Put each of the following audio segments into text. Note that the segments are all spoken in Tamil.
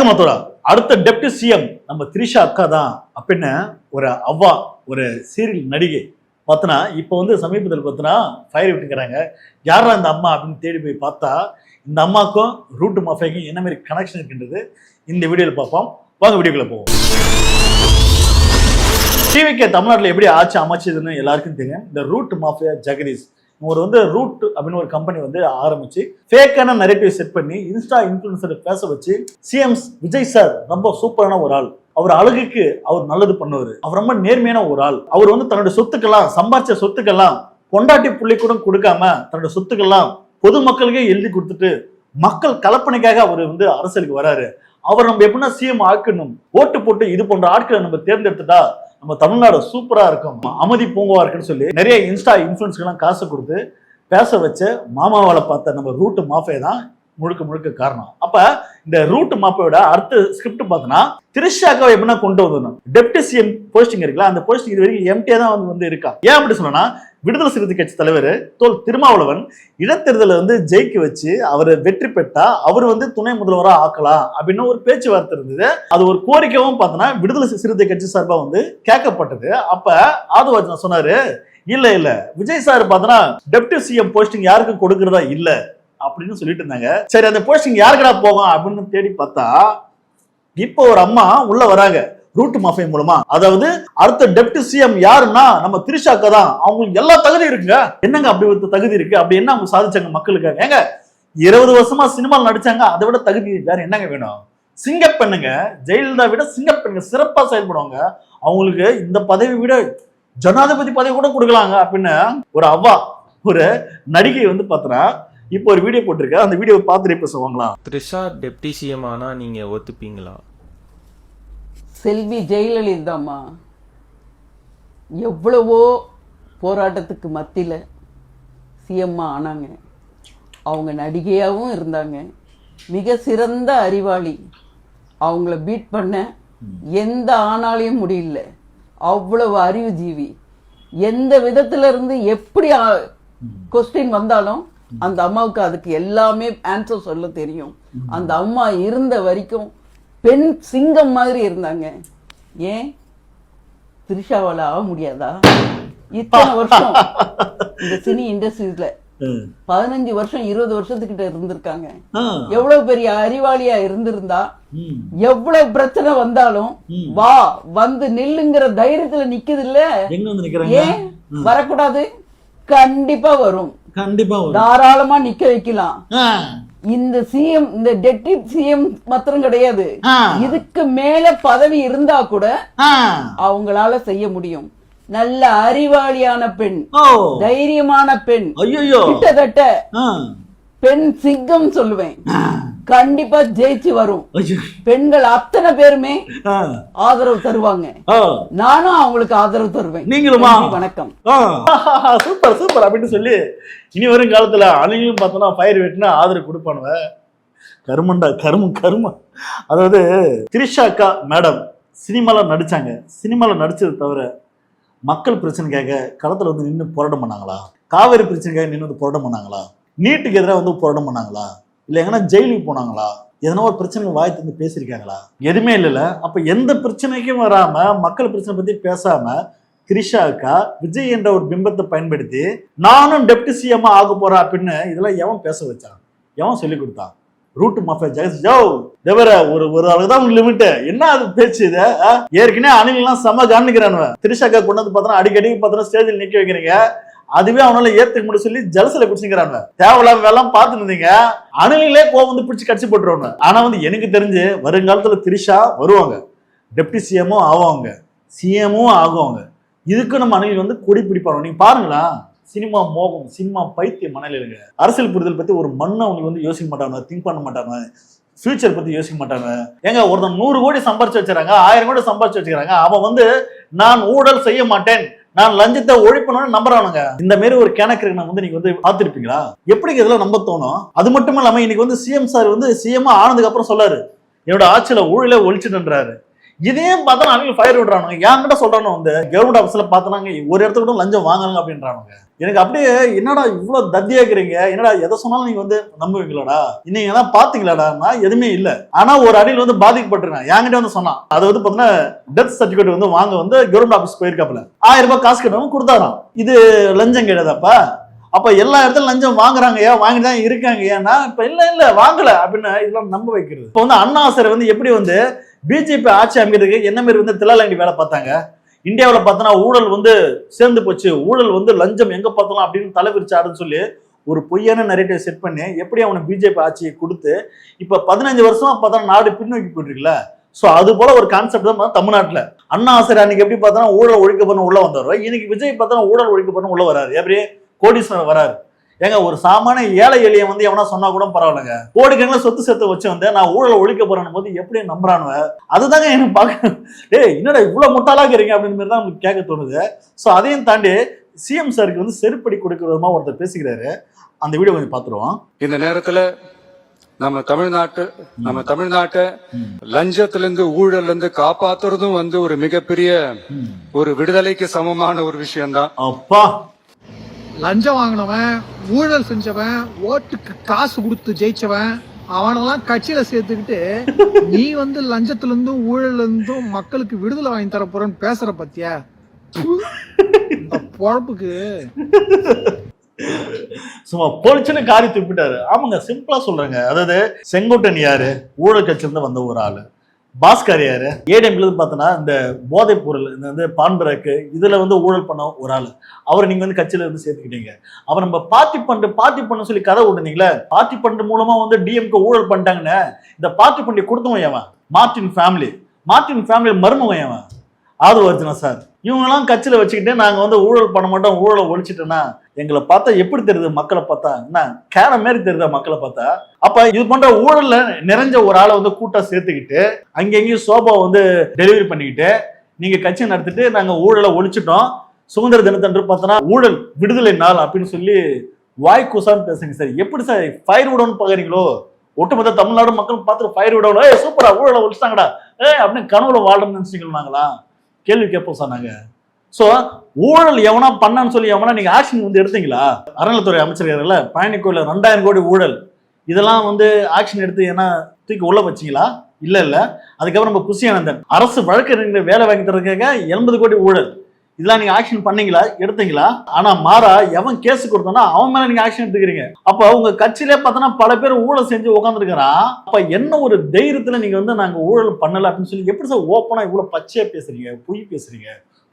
வணக்கம் மத்தோரா. அடுத்த டெப்டி சிஎம் நம்ம திரிஷா அக்கா தான் அப்படின்னு ஒரு அவ்வா ஒரு சீரியல் நடிகை பார்த்தனா இப்போ வந்து சமீபத்தில் பார்த்தனா ஃபயர் விட்டுக்கிறாங்க. யாரா இந்த அம்மா அப்படின்னு தேடி போய் பார்த்தா இந்த அம்மாக்கும் ரூட் மாஃபியாக்கும் என்ன மாதிரி கனெக்ஷன் இருக்குன்றது இந்த வீடியோவில் பார்ப்போம். வாங்க வீடியோக்குள்ள போவோம். டிவிகே தமிழ்நாட்டில் எப்படி ஆட்சி அமைச்சதுன்னு எல்லாருக்கும் தெரியும். இந்த ரூட் மாஃபியா ஜெகதீஷ் வந்து ரூட் அப்படின்னு ஒரு கம்பெனி வந்து ஆரம்பிச்சு ஃபேக்கான நரேட்டிவ் செட் பண்ணி இன்ஸ்டா இன்ஃப்ளூயன்சர் பேச வச்சு சிஎம் விஜய் சார் ரொம்ப சூப்பரான ஒரு ஆள், அவர் அழகுக்கு அவர் நல்லது பண்ணுவார், அவர் ரொம்ப நேர்மையான ஒரு ஆள், அவர் வந்து தன்னுடைய சொத்துக்கெல்லாம் சம்பாதிச்ச சொத்துக்கெல்லாம் பொண்டாட்டி புள்ளி கூட கொடுக்காம தன்னுடைய சொத்துக்கெல்லாம் பொதுமக்களுக்கே எழுதி கொடுத்துட்டு மக்கள் கலப்பனைக்காக அவர் வந்து அரசியலுக்கு வராரு, அவர் நம்ம எப்படின்னா சிஎம் ஆக்கணும், ஓட்டு போட்டு இது போன்ற ஆட்களை நம்ம தேர்ந்தெடுத்துட்டா நம்ம தமிழ்நாடு சூப்பரா இருக்கும், அமைதி பூங்குவா இருக்குன்னு சொல்லி நிறைய இன்ஸ்டா இன்ஃப்ளூயன்ஸ்க்கெல்லாம் காசு கொடுத்து பேச வச்ச மாமாவால பார்த்த நம்ம ரூட் மாஃபியா தான் முழுக்க முழுக்க காரணம். அப்ப இந்த ரூட் மாஃபியோட அடுத்த ஸ்கிரிப்ட் பார்த்தோன்னா திரிஷாக்காவை எப்படின்னா கொண்டு வந்துடணும். டெப்டி சிஎம் போஸ்டிங் இருக்குல்ல, அந்த போஸ்டிங் இது வரைக்கும் எம்டியா தான் வந்து இருக்கா. ஏன் அப்படி சொன்னா விடுதலை சிறுத்தை கட்சி தலைவர் தோல் திருமாவளவன் இடைத்தேர்தலை வந்து ஜெயிக்க வச்சு அவர் வெற்றி பெற்றா அவர் வந்து துணை முதல்வராக ஆக்கலாம் அப்படின்னு ஒரு பேச்சுவார்த்தை இருந்தது. அது ஒரு கோரிக்கையும் பார்த்தோன்னா விடுதலை சிறுத்தை கட்சி சார்பா வந்து கேட்கப்பட்டது. அப்ப ஆதவர்ஜன் சொன்னாரு, இல்ல இல்ல விஜய் சார் பார்த்தோன்னா டெப்டி சிஎம் போஸ்டிங் யாருக்கும் கொடுக்கறதா இல்ல அப்படின்னு சொல்லிட்டு இருந்தாங்க. சரி அந்த போஸ்டிங் யாருக்கடா போகும் அப்படின்னு தேடி பார்த்தா இப்போ ஒரு அம்மா உள்ள வராங்க ரூட் மாஃபியா மூலமா. அதாவது அடுத்த டெப்டி சிஎம் யாருன்னா நம்ம திரிஷாக்கா தான். அவங்களுக்கு எல்லா தகுதி இருக்குங்க. என்னங்க அப்படி ஒரு தகுதி இருக்கு? அப்படி என்ன அவங்க சாதிச்சாங்க மக்களுக்கு? ஏங்க 20 வருஷமா சினிமாவில் நடிச்சாங்க, அதை விட தகுதி வேற என்னங்க வேணும்? சிங்கப்பெண்ணுங்க, ஜெயலலிதா விட சிங்கப்பெண்ணுங்க சிறப்பா செயல்படுவாங்க. அவங்களுக்கு இந்த பதவி விட ஜனாதிபதி பதவி கூட கொடுக்கலாங்க அப்படின்னு ஒரு அவ்வா ஒரு நடிகை வந்து பார்த்தனா இப்போ ஒரு வீடியோ போட்டிருக்க. அந்த வீடியோ பார்த்துட்டு இப்ப சொல்லுவாங்களா? திரிஷா டெப்டி சிஎம் ஆனா நீங்க ஒத்துப்பீங்களா? செல்வி ஜெயலலிதாம்மா எவ்வளவோ போராட்டத்துக்கு மத்தியில் சிஎம்மா ஆனாங்க. அவங்க நடிகையாகவும் இருந்தாங்க, மிக சிறந்த அறிவாளி. அவங்கள பீட் பண்ண எந்த ஆணாலையும் முடியல. அவ்வளவு அறிவு ஜீவி. எந்த விதத்துல இருந்து எப்படி கொஸ்டின் வந்தாலும் அந்த அம்மாவுக்கு அதுக்கு எல்லாமே ஆன்சர் சொல்ல தெரியும். அந்த அம்மா இருந்த வரைக்கும் பெண் சிங்கம் மாதிரி இருந்தாங்க. ஏன் திரிஷாவால ஆக முடியாதா? இத்தனை வருஷம் இந்த சினி இண்டஸ்ட்ரீஸ்ல 15 வருஷம் 20 வருஷத்துக்கிட்ட இருந்திருக்காங்க. எவ்வளவு பெரிய அறிவாளியா இருந்திருந்தா எவ்வளவு பிரச்சனை வந்தாலும் வா வந்து நில்லுங்கிற தைரியத்துல நிக்குது இல்ல. ஏன் வரக்கூடாது? கண்டிப்பா வரும், கண்டிப்பா தாராளமா நிக்க வைக்கலாம். இந்த சிஎம் இந்த டெப்டி சிஎம் மாத்திரம் கிடையாது, இதுக்கு மேல பதவி இருந்தா கூட அவங்களால செய்ய முடியும். நல்ல அறிவாளியான பெண், தைரியமான பெண், கிட்டத்தட்ட பெண் சிங்கம் சொல்லுவேன். கண்டிப்பா ஜெயிச்சு வரும். பெண்கள் அத்தனை பேருமே ஆதரவு தருவாங்க. நானும் அவங்களுக்கு ஆதரவு தருவேன். நீங்களுமா? வணக்கம். சூப்பர் சூப்பர் அப்படின்னு சொல்லி இனி வரும் காலத்துல அணிலும் பார்த்தோம்னா ஃபயர் வெட்டினா ஆதரவு கொடுப்பானுவ. கருமண்டா கருமம். அதாவது திரிஷாக்கா மேடம் சினிமால நடிச்சாங்க. சினிமால நடிச்சது தவிர மக்கள் பிரச்சனைக்காக களத்துல வந்து நின்று போராட்டம் பண்ணாங்களா? காவேரி பிரச்சனைக்காக நின்று வந்து போராட்டம் பண்ணாங்களா? நீட்டுக்கு எதிராக வந்து போராட்டம் பண்ணாங்களா? இல்லை எங்கன்னா ஜெயிலுக்கு போனாங்களா? எதனா ஒரு பிரச்சனை வாய் தந்து பேசியிருக்காங்களா? எதுவுமே இல்லைல்ல. அப்ப எந்த பிரச்சனைக்கும் வராம மக்கள் பிரச்சனை பத்தி பேசாம திரிஷாக்கா விஜய் என்ற ஒரு பிம்பத்தை பயன்படுத்தி நானும் டெப்டி சிஎம் ஆக போறேன் அப்படின்னு இதெல்லாம் எவன் பேச வச்சான்? எவன் சொல்லி கொடுத்தான்? ரூட் மாஃபியா ஜெகதீஷ் ஜோ தவிர ஒரு அளவுதான் லிமிட். என்ன அது பேச்சு? இது ஏற்கனவே அணிலாம் செம காணிக்கிறானுவ. திரிஷாக்கா கொண்டு வந்து பார்த்தோன்னா அடிக்கடி பார்த்தோன்னா ஸ்டேஜில் நிக்க வைக்கிறீங்க. அதுவே அவனால ஏத்துக்க முடியும் சொல்லி ஜலசில குடிச்சுக்கிறாங்க. தேவையில்லாம வேலை பார்த்துட்டு இருந்தீங்க. அணிலே கோவம் வந்து பிடிச்சி கடிச்சு போட்டுருவாங்க. ஆனா வந்து எனக்கு தெரிஞ்சு வருங்காலத்துல திரிஷா வருவாங்க, டெப்டி சிஎம்மும் ஆவாங்க, சிஎம்மும் ஆகுவாங்க. இதுக்கு நம்ம அணில் வந்து கொடி பிடிப்பாங்க. நீங்க பாருங்களா, சினிமா மோகம், சினிமா பைத்தியம் மனநிலைங்க. அரசியல் புரிதல் பத்தி ஒரு மண்ணை அவங்க வந்து யோசிக்க மாட்டாங்க, திங்க் பண்ண மாட்டாங்க, ஃபியூச்சர் பத்தி யோசிக்க மாட்டாங்க. ஏங்க ஒருத்தன் 100 கோடி சம்பாரிச்சு வச்சுறாங்க, 1000 கோடி சம்பாரிச்சு வச்சுக்கிறாங்க. அவன் வந்து நான் ஊழல் செய்ய மாட்டேன், நான் லஞ்சத்தை ஒழிப்பணும்னு நம்புறானுங்க. இந்த மாதிரி ஒரு கேனக்கருக்கு நான் வந்து நீங்க வந்து பார்த்துருப்பீங்களா? எப்படி இதெல்லாம் நம்ப தோணும்? அது மட்டும் இல்லாம இன்னைக்கு வந்து சிஎம் சார் வந்து சிஎம் ஆனதுக்கு அப்புறம் சொல்லாரு, என்னோட ஆட்சியில ஊழலை ஒழிச்சுட்டுன்றாரு. இதையும் பார்த்தா அவங்க ஃபயர் விடுறானுங்க. என்கிட்ட சொல்றானு வந்து கவர்மெண்ட் ஆஃபீஸ்ல பார்த்தாங்க ஒரு இடத்துல கூட லஞ்சம் வாங்கலாங்க அப்படின்றானுங்க. எனக்கு அப்படியே என்னடா இவ்வளவு தத்தியாக்குறீங்க, என்னடா எதை சொன்னாலும் நீங்க வந்து நம்புவீங்களாடா, இன்னைக்கு எதாவது பாத்தீங்களாடா? நான் எதுவுமே இல்ல, ஆனா ஒரு அடியில் வந்து பாதிக்கப்பட்டிருக்கேன். என்கிட்ட வந்து சொன்னான். அது வந்து பாத்தீங்கன்னா டெத் சர்டிபிகேட் வந்து வாங்க வந்து கவர்மெண்ட் ஆஃபீஸ் போயிருக்காப்புல 1000 ரூபாய் காசு கட்டணும் கொடுத்தாராம். இது லஞ்சம் கிடையாதாப்பா? அப்ப எல்லா இடத்துல லஞ்சம் வாங்குறாங்க, வாங்கிட்டு தான் இருக்காங்க. ஏன்னா இப்ப இல்ல வாங்கல அப்படின்னு இதெல்லாம் நம்ப வைக்கிறது. இப்ப வந்து அண்ணா சார் வந்து எப்படி வந்து பிஜேபி ஆட்சி அமைக்கிறதுக்கு என்ன மாதிரி வந்து தில்லாலங்கடி வேலை பார்த்தாங்க. இந்தியாவில் பார்த்தோன்னா ஊழல் வந்து சேர்ந்து போச்சு, ஊழல் வந்து லஞ்சம் எங்க பார்த்தலாம் அப்படின்னு தலைவிரிச்சாருன்னு சொல்லி ஒரு பொய்யான நரேட்டிவ் செட் பண்ணி எப்படி அவனை பிஜேபி ஆட்சியை கொடுத்து இப்ப 15 வருஷமா பார்த்தா நாடு பின்னோக்கி போயிட்டுருக்குல்ல. சோ அது போல ஒரு கான்செப்ட் தான் தமிழ்நாட்டுல. அண்ணா ஆசிரியர் அன்னைக்கு எப்படி பார்த்தா ஊழல் ஒழிக்க பண்ண உள்ள வந்தாரு, இன்னைக்கு விஜய் பார்த்தா ஊழல் ஒழிக்க பண்ண உள்ள வராரு. எப்படி கோடீஸ்வரர் வராரு. ஏங்க ஒரு சாமான ஏழை எளிய வந்து எவனா சொன்னா கூட பரவாயில்லைங்க, கோடிக்கணக்கில் சொத்து சேர்த்து வச்சு வந்து நான் ஊழல் ஒழிக்க போறேன்னு போது எப்படி நம்புறானுவ? அதுதாங்க எனக்கு பார்க்க என்னடா இவ்வளவு முட்டாளா இருக்கிறீங்க அப்படின்னு மாதிரி தான் நமக்கு கேட்க தோணுது. ஸோ அதையும் தாண்டி சிஎம் சாருக்கு வந்து செருப்படி கொடுக்கிற விதமா ஒருத்தர் பேசிக்கிறாரு. அந்த வீடியோ கொஞ்சம் பார்த்துருவோம். இந்த நேரத்துல நம்ம தமிழ்நாட்டை லஞ்சத்திலிருந்து ஊழல்ல இருந்து காப்பாத்துறதும் வந்து ஒரு மிகப்பெரிய ஒரு விடுதலைக்கு சமமான ஒரு விஷயம்தான். அப்பா, லஞ்சம் வாங்கினவன், ஊழல் செஞ்சவன், ஓட்டுக்கு காசு கொடுத்து ஜெயிச்சவன், அவனெல்லாம் கட்சியில சேர்த்துக்கிட்டு நீ வந்து லஞ்சத்துல இருந்தும் ஊழல்ல இருந்தும் மக்களுக்கு விடுதலை வாங்கி தர போறன்னு பேசுற பத்தியா? இந்த பொழப்புக்கு சும்மா பொழிச்சுன்னு காரி துப்பிட்டாரு. ஆமாங்க, சிம்பிளா சொல்றேங்க. அதாவது செங்கோட்டன் யாரு? ஊழல் கட்சியிலிருந்து வந்த ஒரு ஆளு. பாஸ்கர் யாரு? ஏடிஎம்ல பார்த்தோன்னா இந்த போதைப் பொருள், இந்த வந்து பான்பராக்கு இதுல வந்து ஊழல் பண்ண ஒரு ஆளு. அவரை நீங்க வந்து கட்சியில இருந்து சேர்த்துக்கிட்டீங்க. அவர் நம்ம பார்ட்டி பண்ண சொல்லி கதை விட்டுனீங்களே, பார்ட்டி பண்டு மூலமா வந்து டிஎம்கே ஊழல் பண்ணிட்டாங்கன்னு இந்த பார்ட்டி பண்டி கொடுத்தவன் ஏவன்? மார்டின் ஃபேமிலி மருமவன் ஏவன்? ஆதவர்ஜுனா சார். இவங்கெல்லாம் கட்சியில வச்சுக்கிட்டு நாங்க வந்து ஊழல் பண்ண மாட்டோம், ஊழலை ஒழிச்சிட்டோன்னா எங்களை பார்த்தா எப்படி தெரியுது? மக்களை பார்த்தா என்ன கேர மாதிரி தெரியுதா மக்களை பார்த்தா? அப்ப இது போன்ற ஊழல்ல நிறைஞ்ச ஒரு ஆளை வந்து கூட்டா சேர்த்துக்கிட்டு அங்கெங்கேயும் சோபா வந்து டெலிவரி பண்ணிக்கிட்டு நீங்க கட்சி நடத்திட்டு நாங்க ஊழலை ஒழிச்சிட்டோம், சுதந்திர தினத்தன்று பார்த்தோன்னா ஊழல் விடுதலை நாள் அப்படின்னு சொல்லி வாய் கூசான்னு பேசுங்க சார். எப்படி சார் ஃபயர் விடணும்னு பாக்குறீங்களோ? ஒட்டுமொத்த தமிழ்நாடு மக்கள் பார்த்துட்டு ஃபயர் விடணும், சூப்பரா ஊழலை ஒழிச்சிட்டாங்கடா அப்படின்னு கனவுல வாழ்றோம்னு நினைச்சீங்களாங்களா? கேள்வி கேட்போம் சார் நாங்க. சோ ஊழல் எவனா பண்ணான்னு சொல்லி எவனா நீங்க ஆக்ஷன் வந்து எடுத்தீங்களா? அறநிலைத்துறை அமைச்சர் பழனி கோயில 2000 கோடி ஊழல், இதெல்லாம் வந்து ஆக்ஷன் எடுத்து ஏன்னா தூக்கி உள்ள வச்சீங்களா? இல்ல. அதுக்கப்புறம் நம்ம புசியானந்தன் அரசு வழக்கறிஞர் வேலை வாங்கி தரதுக்காக 80 கோடி ஊழல், இதெல்லாம் நீங்க ஆக்ஷன் பண்ணீங்களா? எடுத்தீங்களா? ஆனா மாறா எவன் கேஸ் கொடுத்தானா அவன் மேல நீங்க ஆக்ஷன் எடுத்துக்கிறீங்க. அப்ப உங்க கட்சியிலே பார்த்தோன்னா பல பேர் ஊழல் செஞ்சு உட்காந்துருக்கிறான். அப்ப என்ன ஒரு தைரியத்துல நீங்க வந்து நாங்க ஊழல் பண்ணல அப்படின்னு சொல்லி எப்படி சார் ஓப்பனா இவ்வளவு பச்சையா பேசுறீங்க?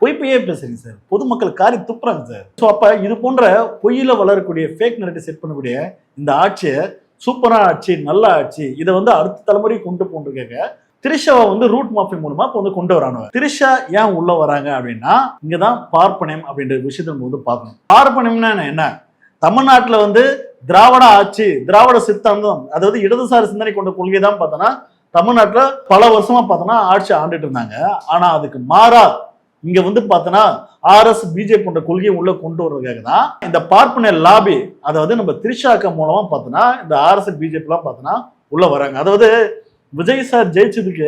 பொய்ப்பையே பேசுறீங்க சார். பொதுமக்கள் காரி துப்புறாங்க சார். ஸோ அப்ப இது போன்ற பொய்யில வளரக்கூடிய ஃபேக் நரேட்டிவ் செட் பண்ணக்கூடிய இந்த ஆட்சியை சூப்பரான ஆட்சி, நல்ல ஆட்சி, இதை வந்து அடுத்த தலைமுறைக்கு கொண்டு போன்றிருக்காங்க. திரிஷாவை வந்து ரூட் மாஃபியா மூலமா இப்போ வந்து கொண்டு வரானுவ. திரிஷா ஏன் உள்ள வராங்க அப்படின்னா இங்கதான் பார்ப்பனியம் அப்படின்ற விஷயத்த நம்ம வந்து பார்க்கணும். பார்ப்பனியம்னா என்ன? தமிழ்நாட்டுல வந்து திராவிட ஆட்சி, திராவிட சித்தாந்தம், அதாவது இடதுசாரி சிந்தனை கொண்ட கொள்கை தான் பார்த்தோன்னா தமிழ்நாட்டுல பல வருஷமா பார்த்தோன்னா ஆட்சி ஆண்டுட்டு இருந்தாங்க. ஆனா அதுக்கு மாறா இங்க வந்து பார்த்தோன்னா RS பிஜேபி போன்ற கொள்கையை உள்ள கொண்டு வர்றதுக்காக தான் இந்த பார்ப்பன லாபி, அதாவது நம்ம திரிஷாக்கா மூலமா பார்த்தோன்னா இந்த RS பிஜேபி எல்லாம் பார்த்தோன்னா உள்ள வராங்க. அதாவது விஜய் சார் ஜெயிச்சதுக்கு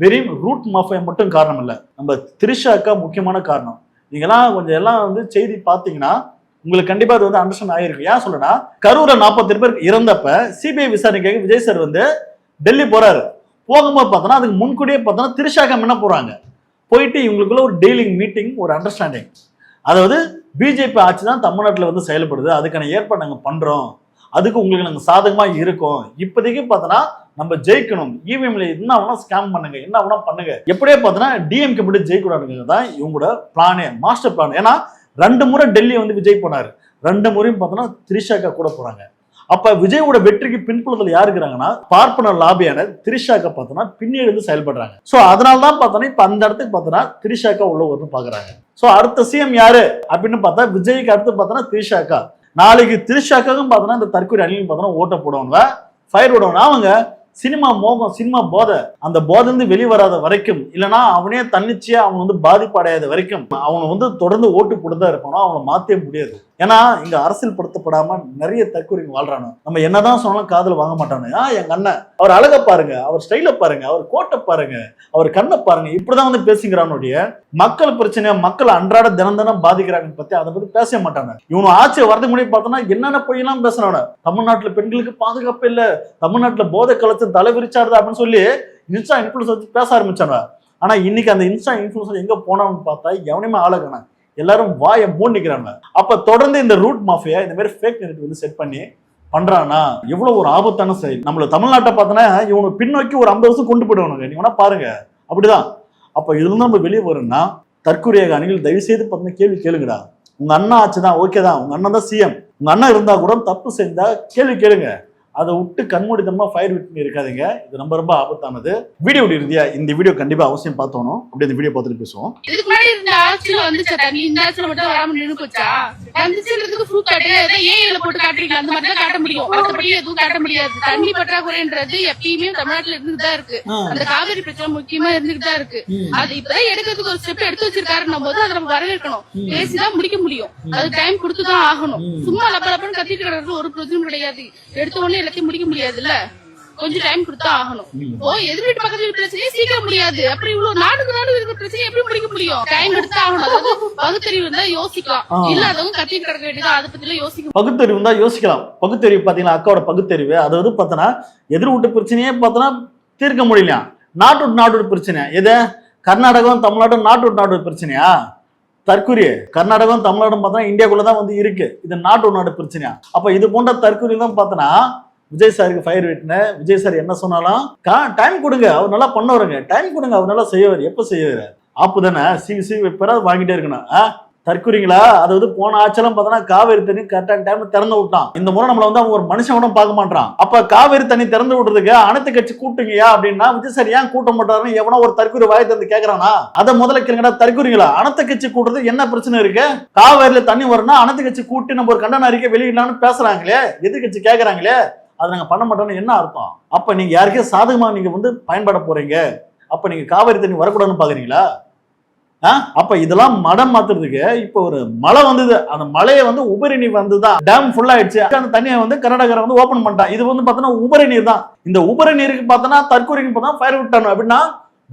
வெறும் ரூட் மாஃபியா மட்டும் காரணம் இல்லை, நம்ம திரிஷாக்கா முக்கியமான காரணம். நீங்கெல்லாம் கொஞ்சம் எல்லாம் வந்து செய்தி பார்த்தீங்கன்னா உங்களுக்கு கண்டிப்பா அது வந்து அண்டர்ஸ்டாண்ட் ஆயிருக்கு. ஏன் சொல்றேன்னா கரூர்ல 40 பேர் இறந்தப்ப சிபிஐ விசாரணைக்காக விஜய் சார் வந்து டெல்லி போறாரு. போகும்போது பார்த்தோன்னா அதுக்கு முன்கூட்டியே பார்த்தோன்னா திரிஷாக்கா என்ன போறாங்க, போயிட்டு இவங்களுக்குள்ள ஒரு டீலிங் மீட்டிங், ஒரு அண்டர்ஸ்டாண்டிங். அதாவது பிஜேபி ஆட்சி தான் தமிழ்நாட்டில் வந்து செயல்படுது, அதுக்கான ஏற்பாடு நாங்கள் பண்றோம், அதுக்கு உங்களுக்கு நாங்கள் சாதகமா இருக்கோம். இப்போதைக்கு பார்த்தோன்னா நம்ம ஜெயிக்கணும், இவிஎம்ல என்ன வேணா ஸ்கேம் பண்ணுங்க, என்ன வேணா பண்ணுங்க, எப்படியே பார்த்தோன்னா டிஎம்கே மட்டும் ஜெயிக்கூடாதுங்க தான் இவங்களோட பிளானே, மாஸ்டர் பிளான். ஏன்னா 2 முறை டெல்லி வந்து விஜய் போனாரு, 2 முறையும் பார்த்தோன்னா திரிஷாக்கா கூட போறாங்க. அப்ப விஜயோட வெற்றிக்கு பின்புலத்தில் யாரு இருக்கிறாங்கன்னா பார்ப்பன லாபியான திரிஷாக்கா பார்த்தோன்னா பின்னாடி இருந்து செயல்படுறாங்க. சோ அதனாலதான் பார்த்தோன்னா இப்ப அந்த இடத்துக்கு பார்த்தோன்னா திரிஷாக்கா உள்ள வரும்னு பாக்குறாங்க. சோ அடுத்த சிஎம் யாரு அப்படின்னு பார்த்தா விஜய்க்கு அடுத்து பார்த்தோன்னா திரிஷாக்கா. நாளைக்கு திரிஷாக்காவும் பார்த்தோன்னா இந்த தற்கொலை அணியும் பார்த்தோன்னா ஓட்ட போடுவாங்க, ஃபயர் விடுவாங்க. அவங்க சினிமா மோகம், சினிமா போதை, அந்த போதைந்து வெளிவராத வரைக்கும், இல்லைன்னா அவனே தன்னிச்சையா அவன் வந்து பாதிப்படையாத வரைக்கும் அவனை வந்து தொடர்ந்து ஓட்டு போட்டுதான் இருப்பானோ அவனை மாற்றவே முடியாது. ஏன்னா இங்க அரசியல் படுத்தப்படாம நிறைய தற்கொலைங்க வாழ்றானோ. நம்ம என்னதான் சொன்னாலும் காதுல வாங்க மாட்டானு. எங்க அண்ணன் அவர் அழகை பாருங்க, அவர் ஸ்டைல பாருங்க, அவர் கோட்டை பாருங்க, அவர் கண்ணை பாருங்க, இப்படிதான் வந்து பேசிக்கிறானுடைய மக்கள் பிரச்சனை, மக்கள் அன்றாட தினம் பாதிக்கிறாங்கன்னு பத்தி அதை பத்தி பேச மாட்டாங்க. இவனு ஆட்சி வரதுக்கு முன்னாடி பார்த்தோம்னா என்னென்ன பொய்யெல்லாம் பேசுறானு. தமிழ்நாட்டுல பெண்களுக்கு பாதுகாப்பு இல்ல, தமிழ்நாட்டுல போதை கலத்து தலைவிரிச்சாடுது அப்படின்னு சொல்லி இன்ஸ்டா இன்ஃபுளுசர் வச்சு பேச ஆரம்பிச்சாங்க. ஆனா இன்னைக்கு அந்த இன்ஸ்டா இன்ஃபுளுசர் எங்க போனான்னு பார்த்தா எவனையுமே ஆளகான, எல்லாரும் வாயை மூடி நிக்கிறாங்க. அப்ப தொடர்ந்து இந்த ரூட் மாஃபியா இந்த மாதிரி ஃபேக் நெரேட்டிவ் வந்து செட் பண்ணி பண்றானா எவ்வளவு ஒரு ஆபத்தான செயல். நம்மள தமிழ்நாட்டை பார்த்தோன்னா இவனை பின்னோக்கி ஒரு 50 வருஷம் கொண்டு போயிடுவானுங்க. நீங்க வேணா பாருங்க, அப்படிதான். அப்ப இதுல இருந்து நம்ம வெளியே வரும்னா தற்கொலையாக அணிகள் தயவு செய்து பார்த்தீங்கன்னா கேள்வி கேளுங்கடா. உங்க அண்ணா ஆச்சுதான், ஓகே தான், உங்க அண்ணன் தான் சிஎம், உங்க அண்ணா இருந்தா கூட தப்பு செஞ்சா கேள்வி கேளுங்க. அதை விட்டு கண்மூடித்தனமா ஃபயர் விட்டு இருக்காதீங்க. இது ரொம்ப ஆபத்தானது. வீடியோ இறுதியா இந்த வீடியோ கண்டிப்பா அவசியம் பார்த்தோம். அப்படி இந்த வீடியோ பார்த்துட்டு பேசுவோம். இதுக்கு முன்னாடி இந்த ஆட்சியில வந்துச்சா தண்ணி, இந்த ஆட்சியில மட்டும் வராம நின்று போச்சா? வந்துச்சுன்றதுக்கு ப்ரூஃப் காட்டு, ஏஐல போட்டு காட்டுறீங்க, அந்த மாதிரி தான் காட்ட முடியும். மற்றபடி எதுவும் காட்ட முடியாது. தண்ணி பற்றாக்குறைன்றது எப்பயுமே தமிழ்நாட்டுல இருந்துட்டு தான் இருக்கு. அந்த காவிரி பிரச்சனை முக்கியமா இருந்துட்டு தான் இருக்கு. அது இப்பதான் எடுக்கிறதுக்கு ஒரு ஸ்டெப் எடுத்து வச்சிருக்காருன்னும் போது அதை நம்ம வரவேற்கணும். பேசிதான் முடிக்க முடியும். அது டைம் கொடுத்துதான் ஆகணும். சும்மா லப்பலப்பன்னு கத்திட்டு கிடக்கிறது ஒரு பிரச்சனையும் கிடையாது. எடுத்த உடனே எல்லாத்தையும் முடிக்க முடியாதுல்ல, கொஞ்சம் டைம் கொடுத்தா ஆகணும். ஓ எதிர் வீட்டு பக்கத்து வீட்டு பிரச்சனையே சீக்கிரம் முடியாது. அப்படி இவ்வளவு நாடுக்கு இருக்கிற பிரச்சனை எப்படி முடிக்க முடியும்? டைம் எடுத்தா ஆகணும். அதாவது பகுத்தறிவு இருந்தா யோசிக்கலாம், இல்லாதவங்க கத்திட்டு கிடக்க வேண்டியது. அதை பத்தி எல்லாம் யோசிக்க பகுத்தறிவு இருந்தா யோசிக்கலாம். பகுத்தறிவு பாத்தீங்கன்னா அக்காவோட பகுத்தறிவு, அதாவது பார்த்தனா எதிர் வீட்டு பிரச்சனையே பார்த்தனா தீர்க்க முடியலையா. நாட்டு பிரச்சனை எது? கர்நாடகம் தமிழ்நாடும் நாட்டு பிரச்சனையா? தற்கொலை கர்நாடகம் தமிழ்நாடும் பார்த்தா இந்தியாக்குள்ளதான் வந்து இருக்கு. இது நாட்டு பிரச்சனையா? அப்ப இது போன்ற தற்கொலை தான் பார்த்தனா விஜய் சாருக்கு ஃபயர் விட்டுனேன். விஜய் சார் என்ன சொன்னாலும் டைம் கொடுங்க, அவர் நல்லா பண்ணுவாருங்க, டைம் கொடுங்க, அவர் நல்லா செய்வார். எப்ப செய்வாரு? ஆப்பு தானே சிவி வைப்பாரு, வாங்கிட்டே இருக்கணும். தற்கொலைங்களா? அதாவது போன ஆட்சியெல்லாம் பார்த்தோன்னா காவேரி தண்ணி கரெக்டான டைம்ல திறந்து விட்டான். இந்த முறை நம்மள வந்து அவங்க ஒரு மனுஷன் கூட பார்க்க மாட்டான். அப்ப காவேரி தண்ணி திறந்து விடுறதுக்கு அனைத்து கட்சி கூட்டுங்கயா அப்படின்னா விஜய் சார் ஏன் கூட்ட மாட்டாருன்னு எவனோ ஒரு தற்கொலை வாய் தந்து கேட்கறானா? அதை முதல்ல கேளுங்கடா. தற்கொலைங்களா? அனைத்து கட்சி கூட்டுறது என்ன பிரச்சனை இருக்கு? காவேரியில தண்ணி வரும்னா அனைத்து கட்சி கூட்டி நம்ம ஒரு கண்டன அறிக்கை வெளியிடலாம்னு பேசுறாங்களே, எதிர்கட்சி கேட்கறாங்களே, அதை நாங்க பண்ண மாட்டோம்னு என்ன அர்த்தம்? அப்ப நீங்க யாருக்கே சாதகமா நீங்க வந்து பயன்பட போறீங்க. அப்ப நீங்க காவேரி தண்ணி வரக்கூடாதுன்னு பாக்குறீங்களா? அப்ப இதெல்லாம் மடம் மாத்துறதுக்கு இப்ப ஒரு மழை வந்தது, அந்த மழையை வந்து உபரி நீர் வந்துதான் டேம் ஃபுல் ஆயிடுச்சு. அந்த தண்ணியை வந்து கர்நாடகா வந்து ஓபன் பண்ணிட்டான். இது வந்து பாத்தோன்னா உபரி நீர் தான். இந்த உபரி நீருக்கு பார்த்தோன்னா தற்கொலைக்கு பார்த்தா ஃபயர் விட்டானு அப்படின்னா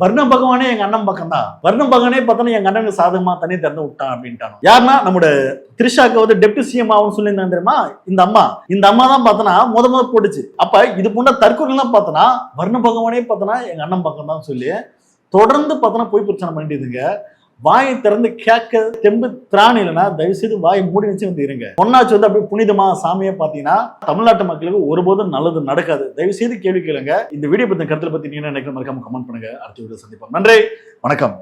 வர்ண பகவானே எங்க அண்ணன் பக்கம் தான். வர்ண பகவானே பார்த்தோன்னா எங்க அண்ணனுக்கு சாதகமா தண்ணி திறந்து விட்டான் அப்படின்ட்டானோ. யாருன்னா நம்மளோட த்ரிஷாக்கு வந்து டெப்டி சிஎம் ஆகும் சொல்லியிருந்தாங்க தெரியுமா? இந்த அம்மா தான் பார்த்தோன்னா முத போட்டுச்சு. அப்ப இது போன்ற தற்கொலைலாம் பார்த்தோன்னா வர்ண பகவானே பார்த்தோன்னா எங்க அண்ணன் பக்கம் தான் சொல்லி தொடர்ந்து பார்த்தோன்னா போய் பிரச்சனை பண்ணிட்டுதுங்க. வாயை திறந்து கேட்க தெம்பு திராணி இல்லைன்னா தயவு செய்து வாயை மூடி வச்சு வந்து இருங்க. ஒன்னாச்சு வந்து அப்படியே புனிதமா சாமியா பாத்தீங்கன்னா தமிழ்நாட்டு மக்களுக்கு ஒருபோதும் நல்லது நடக்காது. தயவு செய்து கேள்வி கேளுங்க. இந்த வீடியோ பத்தி கருத்துல பத்தி நீங்க நினைக்கிற மறக்காம கமெண்ட் பண்ணுங்க. அடுத்த வீடியோ சந்திப்போம். நன்றி, வணக்கம்.